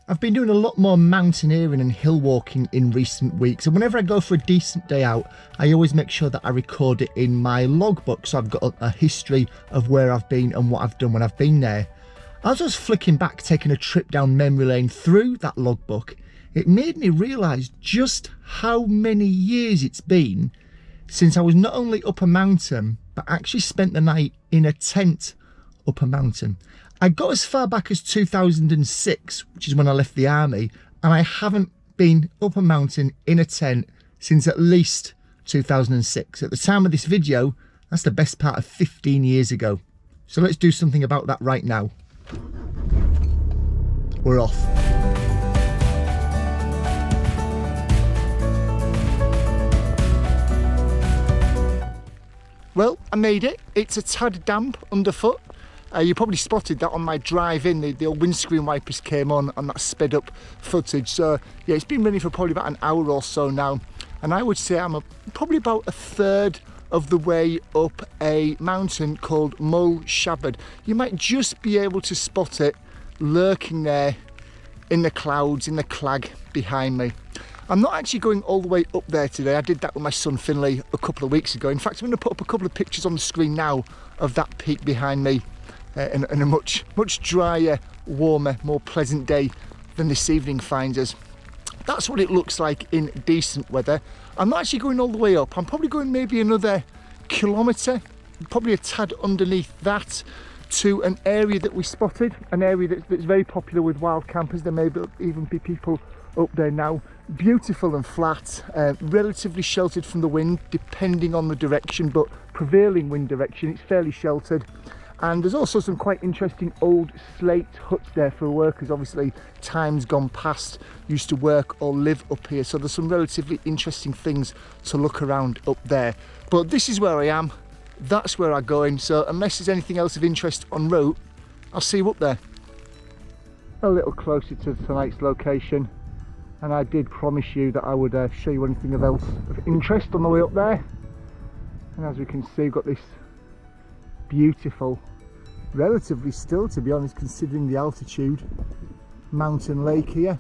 I've been doing a lot more mountaineering and hill walking in recent weeks, and whenever I go for a decent day out, I always make sure that I record it in my logbook, so I've got a history of where I've been and what I've done when I've been there. As I was flicking back, taking a trip down memory lane through that logbook, it made me realise just how many years it's been since I was not only up a mountain, but actually spent the night in a tent up a mountain. I got as far back as 2006, which is when I left the army, and I haven't been up a mountain in a tent since at least 2006. At the time of this video, that's the best part of 15 years ago. So let's do something about that right now. We're off. Well, I made it. It's a tad damp underfoot. You probably spotted that on my drive in, the old windscreen wipers came on and that sped up footage. So yeah, it's been running for probably about an hour or so now. And I would say I'm probably about a third of the way up a mountain called Moel Siabod. You might just be able to spot it lurking there in the clouds, in the clag behind me. I'm not actually going all the way up there today. I did that with my son Finley a couple of weeks ago. In fact, I'm going to put up a couple of pictures on the screen now of that peak behind me. In a much drier, warmer, more pleasant day than this evening finds us. That's what it looks like in decent weather. I'm not actually going all the way up. I'm probably going maybe another kilometre, probably a tad underneath that, to an area that we spotted, an area that's very popular with wild campers. There may even be people up there now. Beautiful and flat, relatively sheltered from the wind, depending on the direction, but prevailing wind direction, it's fairly sheltered. And there's also some quite interesting old slate huts there for workers. Obviously, times gone past used to work or live up here. So there's some relatively interesting things to look around up there. But this is where I am. That's where I'm going. So unless there's anything else of interest en route, I'll see you up there. A little closer to tonight's location. And I did promise you that I would show you anything else of interest on the way up there. And as we can see, we've got this beautiful, relatively still to be honest considering the altitude, mountain lake here.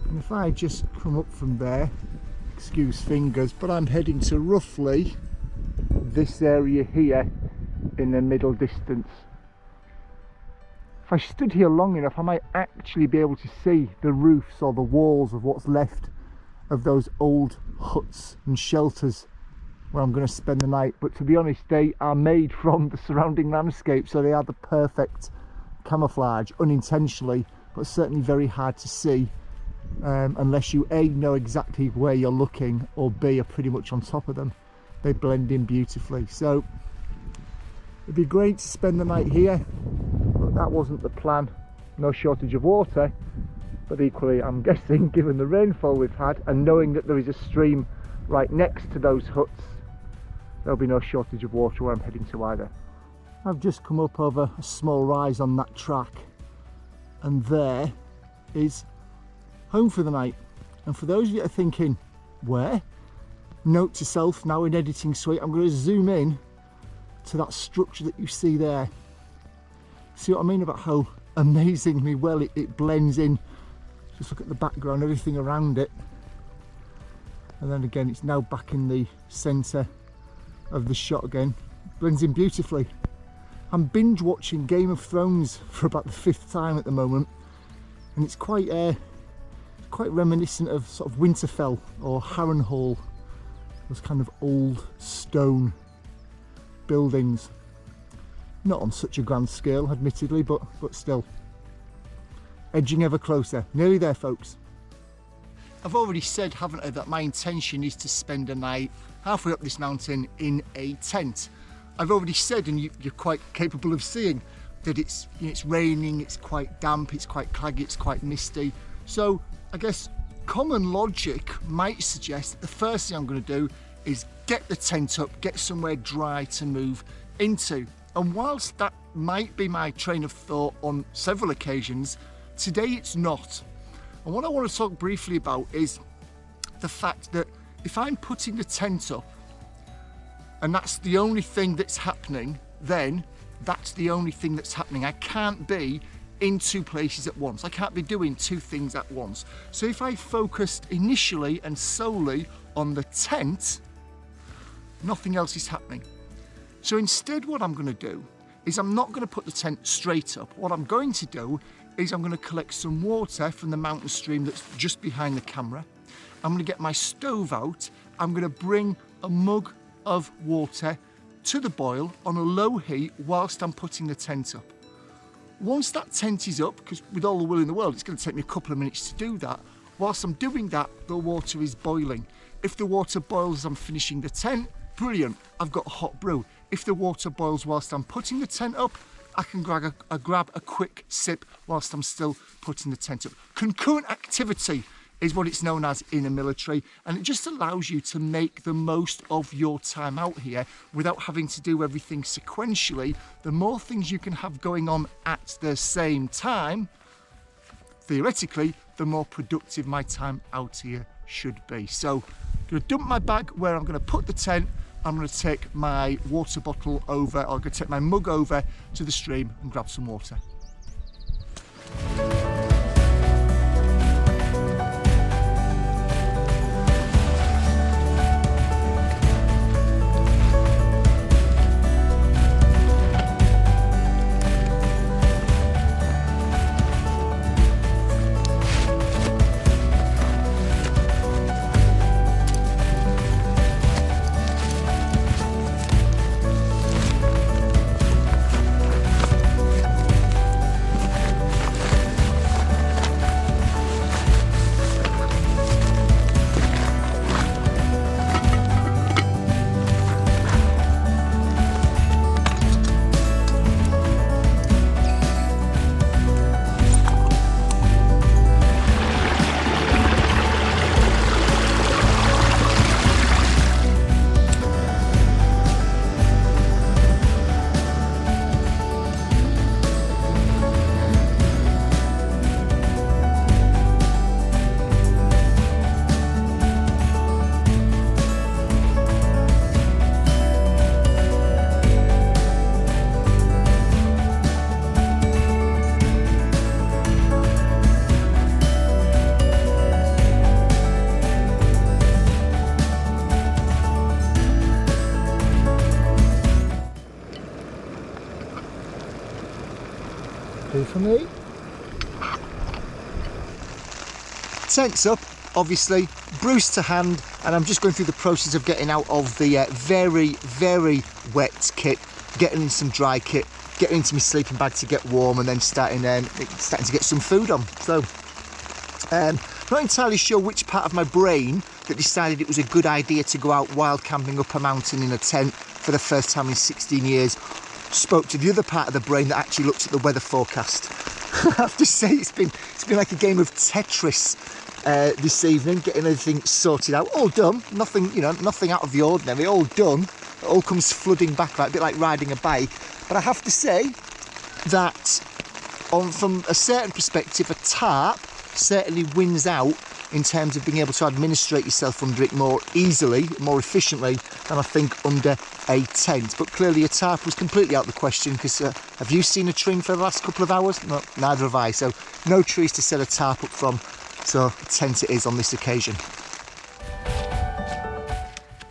And if I just come up from there, excuse fingers, but I'm heading to roughly this area here in the middle distance. If I stood here long enough, I might actually be able to see the roofs or the walls of what's left of those old huts and shelters where I'm going to spend the night. But to be honest, they are made from the surrounding landscape, so they are the perfect camouflage, unintentionally, but certainly very hard to see unless you A, know exactly where you're looking, or B, are pretty much on top of them. They blend in beautifully. So it'd be great to spend the night here, but that wasn't the plan. No shortage of water, but equally I'm guessing, given the rainfall we've had and knowing that there is a stream right next to those huts, there'll be no shortage of water where I'm heading to either. I've just come up over a small rise on that track, and there is home for the night. And for those of you that are thinking, where? Note to self, now in editing suite, I'm going to zoom in to that structure that you see there. See what I mean about how amazingly well it blends in? Just look at the background, everything around it. And then again, it's now back in the centre of the shot again. Blends in beautifully. I'm binge watching Game of Thrones for about the 5th time at the moment, and it's quite reminiscent of sort of Winterfell or Harrenhal, those kind of old stone buildings. Not on such a grand scale, admittedly, but still. Edging ever closer. Nearly there, folks. I've already said, haven't I, that my intention is to spend a night halfway up this mountain in a tent. I've already said, and you're quite capable of seeing, that it's raining, it's quite damp, it's quite claggy, it's quite misty. So I guess common logic might suggest that the first thing I'm going to do is get the tent up, get somewhere dry to move into. And whilst that might be my train of thought on several occasions, today it's not. And what I want to talk briefly about is the fact that if I'm putting the tent up and that's the only thing that's happening, then that's the only thing that's happening. I can't be in two places at once. I can't be doing two things at once. So if I focused initially and solely on the tent, nothing else is happening. So instead what I'm going to do is I'm not going to put the tent straight up. What I'm going to do is I'm going to collect some water from the mountain stream that's just behind the camera. I'm going to get my stove out. I'm going to bring a mug of water to the boil on a low heat whilst I'm putting the tent up. Once that tent is up, because with all the will in the world, it's going to take me a couple of minutes to do that. Whilst I'm doing that, the water is boiling. If the water boils as I'm finishing the tent, brilliant, I've got a hot brew. If the water boils whilst I'm putting the tent up, I can grab a quick sip whilst I'm still putting the tent up. Concurrent activity is what it's known as in the military, and it just allows you to make the most of your time out here without having to do everything sequentially. The more things you can have going on at the same time, theoretically, the more productive my time out here should be. So I'm going to dump my bag where I'm going to put the tent. I'm going to take my water bottle over, or I'm going to take my mug over to the stream and grab some water. For me. Tent's up, obviously, brews to hand, and I'm just going through the process of getting out of the very, very wet kit, getting in some dry kit, getting into my sleeping bag to get warm, and then starting to get some food on. So, not entirely sure which part of my brain that decided it was a good idea to go out wild camping up a mountain in a tent for the first time in 16 years. Spoke to the other part of the brain that actually looked at the weather forecast. I have to say it's been like a game of Tetris this evening, getting everything sorted out, all done, nothing out of the ordinary, all done. It all comes flooding back, right, a bit like riding a bike. But I have to say that from a certain perspective, a tarp certainly wins out in terms of being able to administrate yourself under it more easily, more efficiently than I think under a tent. But clearly a tarp was completely out of the question, because have you seen a tree for the last couple of hours? No, neither have I. So no trees to set a tarp up from, so a tent it is on this occasion.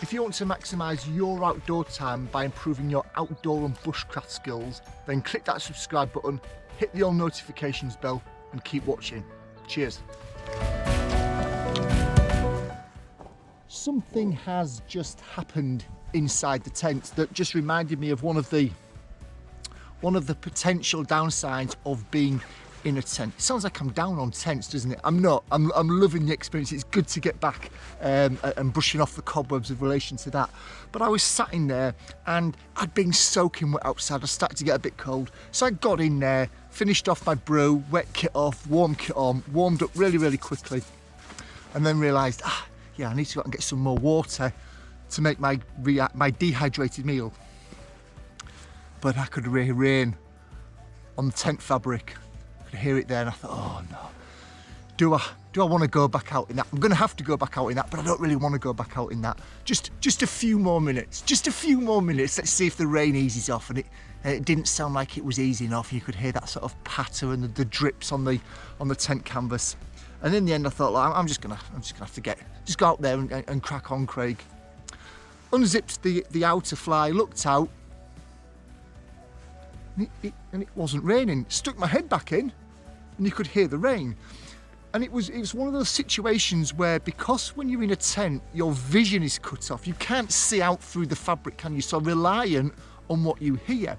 If you want to maximise your outdoor time by improving your outdoor and bushcraft skills, then click that subscribe button, hit the all notifications bell, and keep watching. Cheers. Something has just happened inside the tent that just reminded me of one of the potential downsides of being in a tent. It sounds like I'm down on tents, doesn't it? I'm not. I'm loving the experience. It's good to get back and brushing off the cobwebs in relation to that. But I was sat in there and I'd been soaking wet outside. I started to get a bit cold. So I got in there, finished off my brew, wet kit off, warm kit on, warmed up really, really quickly, and then realised, yeah, I need to go out and get some more water to make my dehydrated meal. But I could hear rain on the tent fabric. I could hear it there, and I thought, oh no. Do I want to go back out in that? I'm going to have to go back out in that, but I don't really want to go back out in that. Just a few more minutes. Just a few more minutes. Let's see if the rain eases off. And and it didn't sound like it was easy enough. You could hear that sort of patter and the drips on the tent canvas. And in the end, I thought, like, I'm just gonna have to just go out there and crack on, Craig. Unzipped the outer fly, looked out, and it wasn't raining. Stuck my head back in, and you could hear the rain. And it was one of those situations where, because when you're in a tent, your vision is cut off. You can't see out through the fabric, can you? So reliant on what you hear.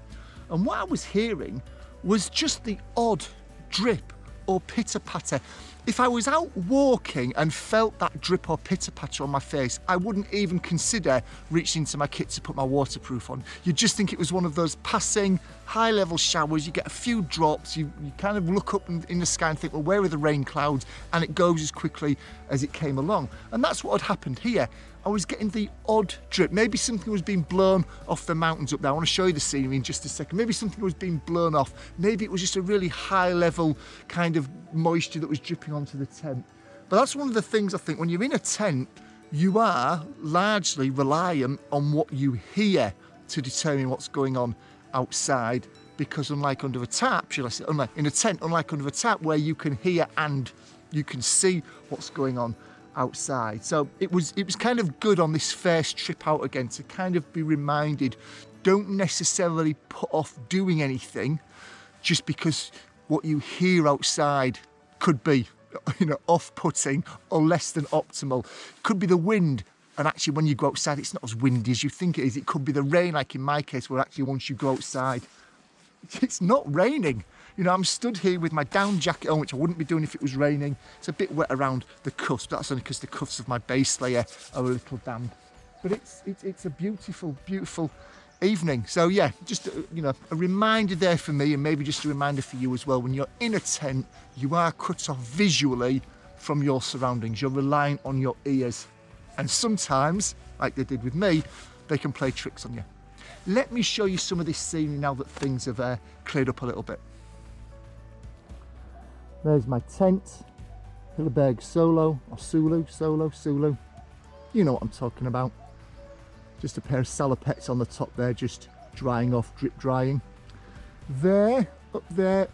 And what I was hearing was just the odd drip or pitter-patter. If I was out walking and felt that drip or pitter-patter on my face, I wouldn't even consider reaching into my kit to put my waterproof on. You'd just think it was one of those passing high-level showers. You get a few drops, you kind of look up in the sky and think, well, where are the rain clouds? And it goes as quickly as it came along. And that's what had happened here. I was getting the odd drip. Maybe something was being blown off the mountains up there. I want to show you the scenery in just a second. Maybe something was being blown off. Maybe it was just a really high level kind of moisture that was dripping onto the tent. But that's one of the things, I think, when you're in a tent, you are largely reliant on what you hear to determine what's going on outside. Because unlike under a tarp, should I say, in a tent, unlike under a tarp where you can hear and you can see what's going on outside. So it was kind of good on this first trip out again to kind of be reminded, don't necessarily put off doing anything just because what you hear outside could be, off-putting or less than optimal. Could be the wind, and actually when you go outside it's not as windy as you think it is. It could be the rain, like in my case, where actually once you go outside it's not raining. I'm stood here with my down jacket on, which I wouldn't be doing if it was raining. It's a bit wet around the cuffs, but that's only because the cuffs of my base layer are a little damp. But it's a beautiful, beautiful evening. So yeah, just a reminder there for me, and maybe just a reminder for you as well. When you're in a tent, you are cut off visually from your surroundings. You're relying on your ears, and sometimes, like they did with me, they can play tricks on you. Let me show you some of this scenery now that things have cleared up a little bit. There's my tent, Hilleberg Soulo, or Soulo. You know what I'm talking about. Just a pair of salopettes on the top there, just drying off, drip drying. There, up there,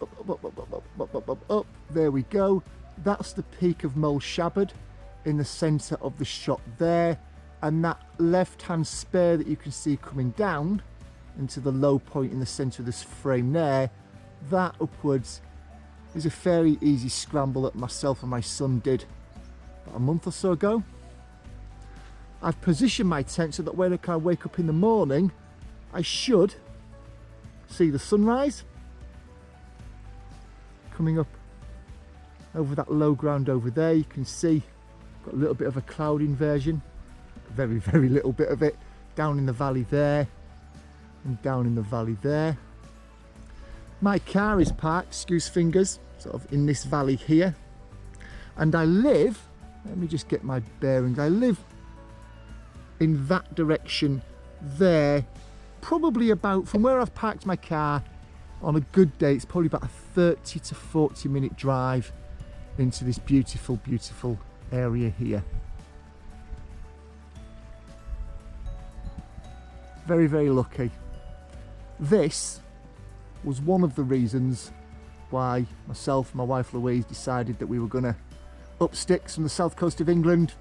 up, there we go. That's the peak of Moel Siabod in the centre of the shot there. And that left-hand spur that you can see coming down into the low point in the centre of this frame there, that upwards is a fairly easy scramble that myself and my son did about a month or so ago. I've positioned my tent so that when I wake up in the morning, I should see the sunrise coming up over that low ground over there. You can see got a little bit of a cloud inversion, very, very little bit of it, down in the valley there and down in the valley there. My car is parked, excuse fingers, sort of in this valley here, and I live, let me just get my bearings, I live in that direction there, probably about, from where I've parked my car, on a good day it's probably about a 30 to 40 minute drive into this beautiful, beautiful area here. Very, very lucky. This was one of the reasons why myself and my wife Louise decided that we were going to up sticks from the south coast of England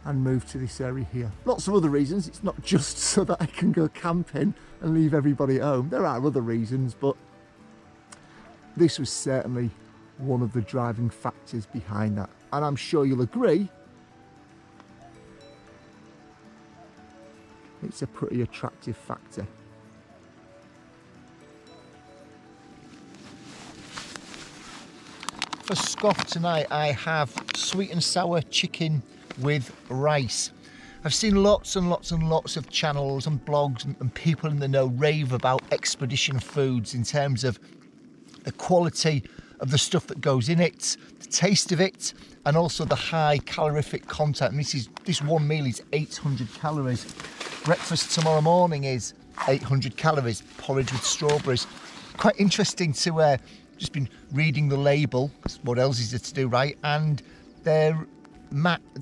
and move to this area here. Lots of other reasons. It's not just so that I can go camping and leave everybody at home. There are other reasons, but this was certainly one of the driving factors behind that. And I'm sure you'll agree, it's a pretty attractive factor. For scoff tonight, I have sweet and sour chicken with rice. I've seen lots and lots and lots of channels and blogs and people in the know rave about Expedition Foods in terms of the quality of the stuff that goes in it, the taste of it, and also the high calorific content. And this one meal is 800 calories. Breakfast tomorrow morning is 800 calories, porridge with strawberries. Quite interesting to just been reading the label, what else is there to do, right? And they're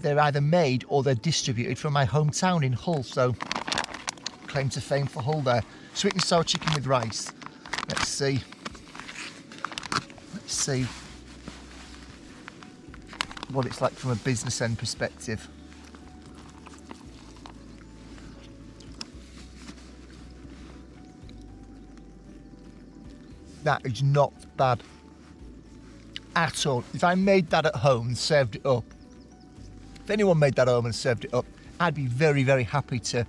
either made or they're distributed from my hometown in Hull, so claim to fame for Hull there. Sweet and sour chicken with rice. Let's see. Let's see what it's like from a business end perspective. That is not bad at all. If I made that at home and served it up, if anyone made that at home and served it up, I'd be very, very happy to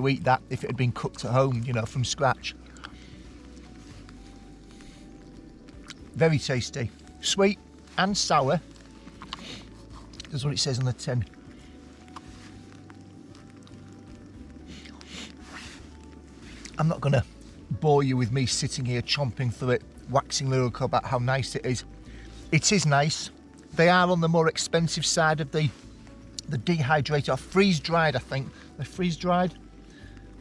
eat that if it had been cooked at home, you know, from scratch. Very tasty. Sweet and sour. That's what it says on the tin. I'm not going to bore you with me sitting here chomping through it, waxing lyrical about how nice it is. It is nice. They are on the more expensive side of the dehydrated or freeze-dried, I think. They're freeze-dried?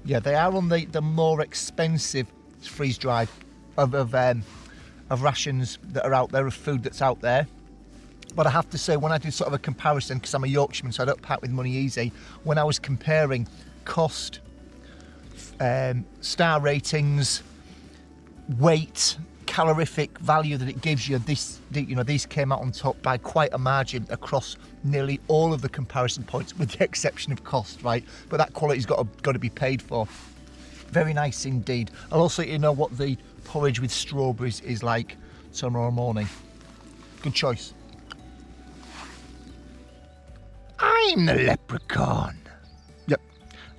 Yeah, they are on the more expensive freeze-dried of rations that are out there, of food that's out there. But I have to say, when I did sort of a comparison, because I'm a Yorkshireman, so I don't part with money easy, when I was comparing cost, star ratings, weight, calorific value that it gives you, these came out on top by quite a margin across nearly all of the comparison points, with the exception of cost, right? But that quality's got to be paid for. Very nice indeed. I'll also let you know what the porridge with strawberries is like tomorrow morning. Good choice. I'm the leprechaun. Yep,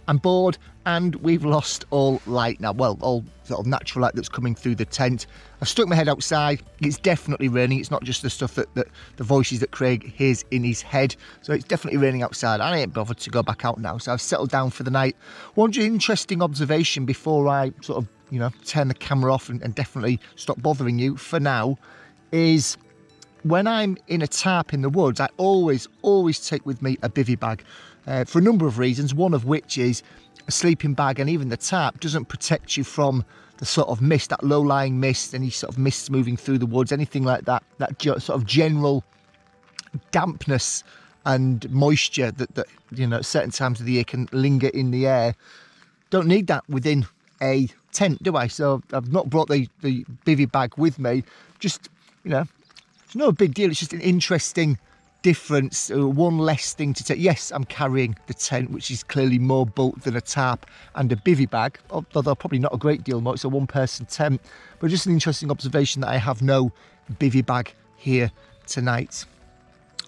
I'm bored and we've lost all light now. Well, all sort of natural light that's coming through the tent. I've stuck my head outside. It's definitely raining. It's not just the stuff that the voices that Craig hears in his head. So it's definitely raining outside. I ain't bothered to go back out now. So I've settled down for the night. One interesting observation before I sort of, turn the camera off and definitely stop bothering you for now is when I'm in a tarp in the woods, I always take with me a bivvy bag for a number of reasons, one of which is a sleeping bag, and even the tarp doesn't protect you from the sort of mist, that low-lying mist, any sort of mists moving through the woods, anything like that, that sort of general dampness and moisture that at certain times of the year can linger in the air. Don't need that within a tent, do I? So I've not brought the bivvy bag with me. Just, it's no big deal. It's just an interesting difference, one less thing to take. Yes, I'm carrying the tent, which is clearly more bulk than a tarp and a bivvy bag, although probably not a great deal more. It's a one-person tent, but just an interesting observation that I have no bivvy bag here tonight.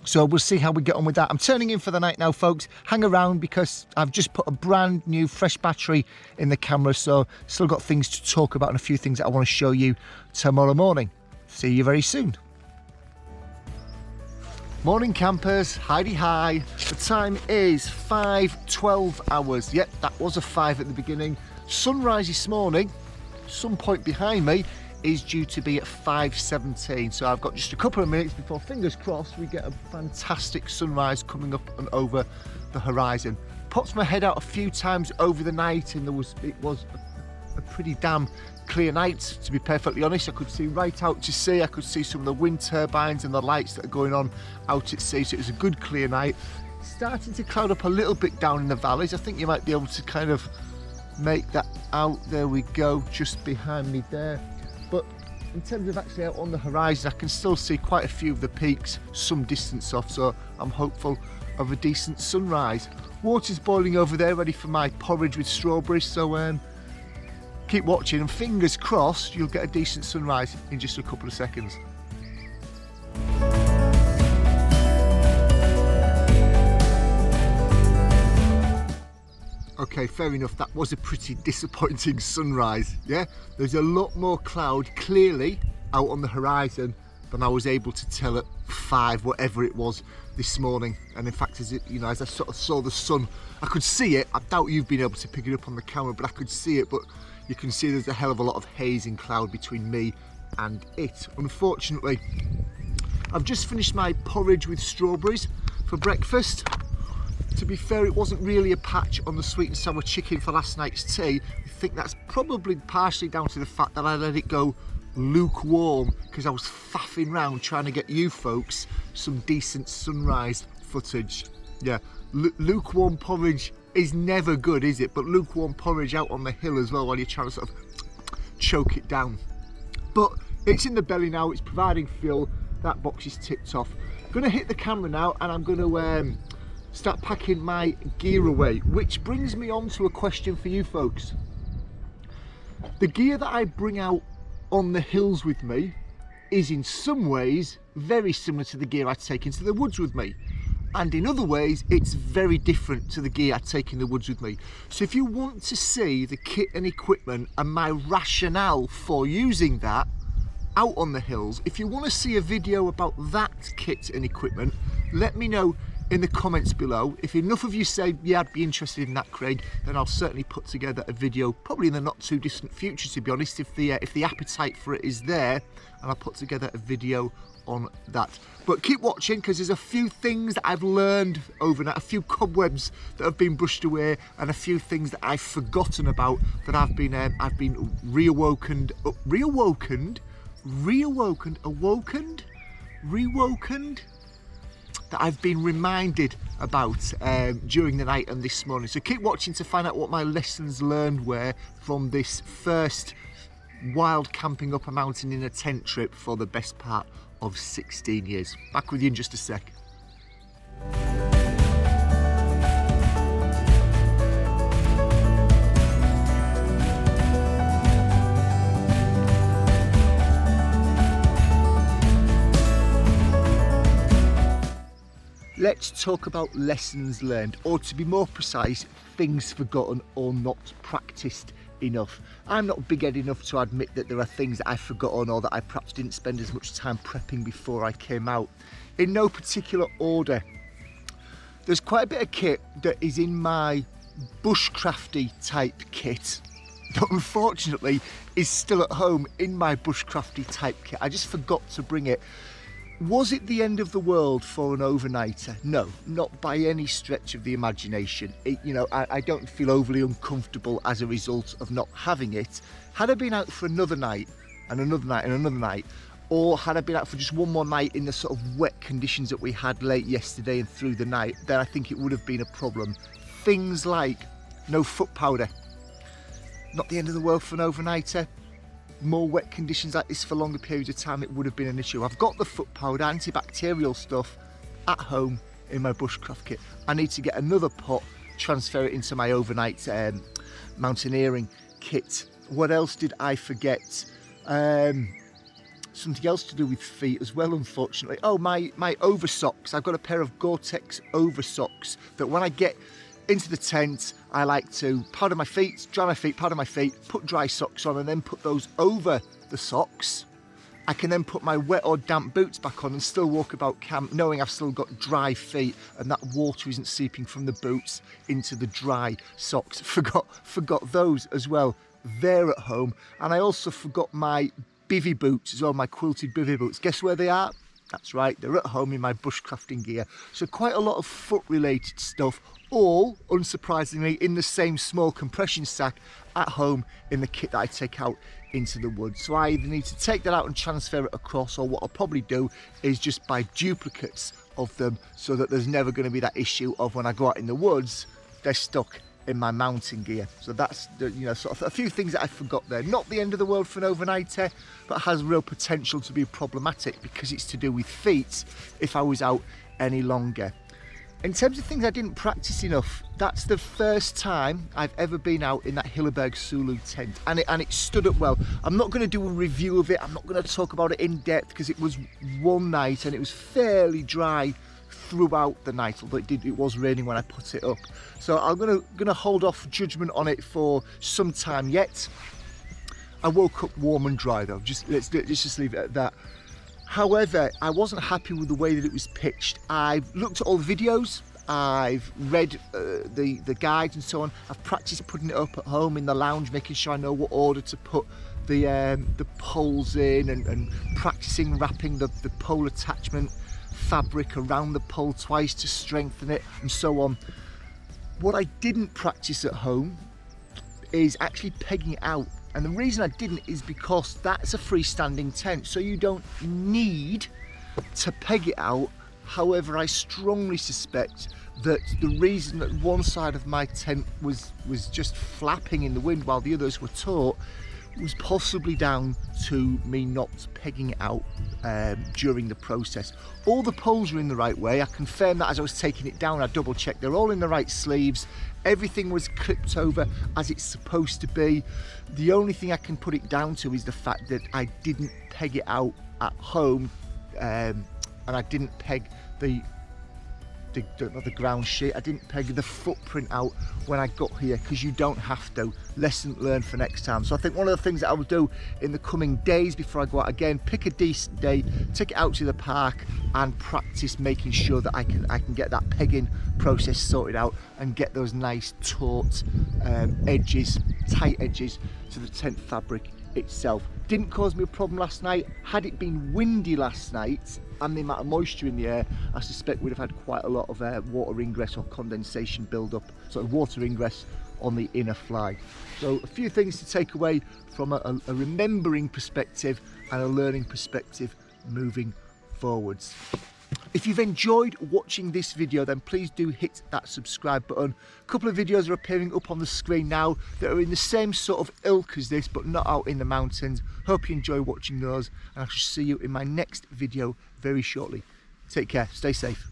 So we'll see how we get on with that. I'm turning in for the night now, folks. Hang around because I've just put a brand new fresh battery in the camera, so still got things to talk about and a few things that I want to show you tomorrow morning. See you very soon. Morning campers, Heidi hi. The time is 5:12 hours. Yep, that was a 5 at the beginning. Sunrise this morning, some point behind me, is due to be at 5:17. So I've got just a couple of minutes before, fingers crossed, we get a fantastic sunrise coming up and over the horizon. Popped my head out a few times over the night and it was a pretty damn clear night, to be perfectly honest. I could see right out to sea. I could see some of the wind turbines and the lights that are going on out at sea. So it was a good clear night. Starting to cloud up a little bit down in the valleys. I think you might be able to kind of make that out. There we go, just behind me there. But in terms of actually out on the horizon, I can still see quite a few of the peaks some distance off, so I'm hopeful of a decent sunrise. Water's boiling over there, ready for my porridge with strawberries, so keep watching and fingers crossed you'll get a decent sunrise in just a couple of seconds. Okay, fair enough, that was a pretty disappointing sunrise, yeah? There's a lot more cloud clearly out on the horizon than I was able to tell at 5, whatever it was this morning. And in fact, as I sort of saw the sun, I could see it. I doubt you've been able to pick it up on the camera, but I could see it. But you can see there's a hell of a lot of haze and cloud between me and it. Unfortunately, I've just finished my porridge with strawberries for breakfast. To be fair, it wasn't really a patch on the sweet and sour chicken for last night's tea. I think that's probably partially down to the fact that I let it go lukewarm because I was faffing round trying to get you folks some decent sunrise footage. Yeah, lukewarm porridge is never good, is it? But lukewarm porridge out on the hill as well, while you're trying to sort of choke it down. But it's in the belly now, it's providing fuel. That box is ticked off. I'm gonna hit the camera now and I'm gonna start packing my gear away, which brings me on to a question for you folks. The gear that I bring out on the hills with me is in some ways very similar to the gear I take into the woods with me, and in other ways it's very different to the gear I take in the woods with me. So if you want to see the kit and equipment and my rationale for using that out on the hills, if you want to see a video about that kit and equipment, let me know in the comments below. If enough of you say, yeah, I'd be interested in that, Craig, then I'll certainly put together a video, probably in the not too distant future, to be honest, if the appetite for it is there, and I'll put together a video on that. But keep watching, because there's a few things that I've learned overnight, a few cobwebs that have been brushed away, and a few things that I've forgotten about that I've been reawoken, that I've been reminded about during the night and this morning. So keep watching to find out what my lessons learned were from this first wild camping up a mountain in a tent trip for the best part of 16 years. Back with you in just a sec. Let's talk about lessons learned, or to be more precise, things forgotten or not practiced enough. I'm not big-headed enough to admit that there are things that I've forgotten or that I perhaps didn't spend as much time prepping before I came out. In no particular order, there's quite a bit of kit that is in my bushcrafty type kit that unfortunately is still at home in my bushcrafty type kit. I just forgot to bring it. Was it the end of the world for an overnighter? No, not by any stretch of the imagination. I don't feel overly uncomfortable as a result of not having it. Had I been out for another night and another night and another night, or had I been out for just one more night in the sort of wet conditions that we had late yesterday and through the night, then I think it would have been a problem. Things like no foot powder. Not the end of the world for an overnighter. More wet conditions like this for longer periods of time, it would have been an issue. I've got the foot powder, antibacterial stuff at home in my bushcraft kit. I need to get another pot, transfer it into my overnight mountaineering kit. What else did I forget? Something else to do with feet as well, unfortunately. Oh, my over socks. I've got a pair of Gore-Tex over socks that when I get into the tent, I like to powder my feet, dry my feet, powder my feet, put dry socks on, and then put those over the socks. I can then put my wet or damp boots back on and still walk about camp knowing I've still got dry feet and that water isn't seeping from the boots into the dry socks. Forgot those as well. They're at home. And I also forgot my bivvy boots as well, my quilted bivvy boots. Guess where they are? That's right, they're at home in my bushcrafting gear. So quite a lot of foot related stuff, all unsurprisingly in the same small compression sack at home in the kit that I take out into the woods. So I either need to take that out and transfer it across, or what I'll probably do is just buy duplicates of them so that there's never going to be that issue of when I go out in the woods, they're stuck in my mountain gear. So that's sort of a few things that I forgot there. Not the end of the world for an overnighter, but has real potential to be problematic because it's to do with feet if I was out any longer. In terms of things I didn't practice enough, that's the first time I've ever been out in that Hilleberg Soulo tent, and it stood up well. I'm not going to do a review of it, I'm not going to talk about it in depth because it was one night and it was fairly dry throughout the night, although it was raining when I put it up. So I'm gonna hold off judgment on it for some time yet. I woke up warm and dry though, let's just leave it at that. However, I wasn't happy with the way that it was pitched. I've looked at all the videos, I've read the guides and so on. I've practiced putting it up at home in the lounge, making sure I know what order to put the poles in, and practicing wrapping the pole attachment fabric around the pole twice to strengthen it and so on. What I didn't practice at home is actually pegging it out, and the reason I didn't is because that's a freestanding tent, so you don't need to peg it out. However, I strongly suspect that the reason that one side of my tent was just flapping in the wind while the others were taut was possibly down to me not pegging it out during the process. All the poles are in the right way. I confirmed that as I was taking it down. I double checked they're all in the right sleeves. Everything was clipped over as it's supposed to be. The only thing I can put it down to is the fact that I didn't peg it out at home, and I didn't peg the ground sheet. I didn't peg the footprint out when I got here, because you don't have to. Lesson learned for next time. So I think one of the things that I will do in the coming days before I go out again, pick a decent day, take it out to the park and practice making sure that I can get that pegging process sorted out and get those nice taut edges, tight edges to the tent fabric itself. Didn't cause me a problem last night. Had it been windy last night and the amount of moisture in the air, I suspect we'd have had quite a lot of water ingress or condensation build up, sort of water ingress on the inner fly. So a few things to take away from a remembering perspective and a learning perspective moving forwards. If you've enjoyed watching this video, then please do hit that subscribe button. A couple of videos are appearing up on the screen now that are in the same sort of ilk as this, but not out in the mountains. Hope you enjoy watching those, and I shall see you in my next video very shortly. Take care, stay safe.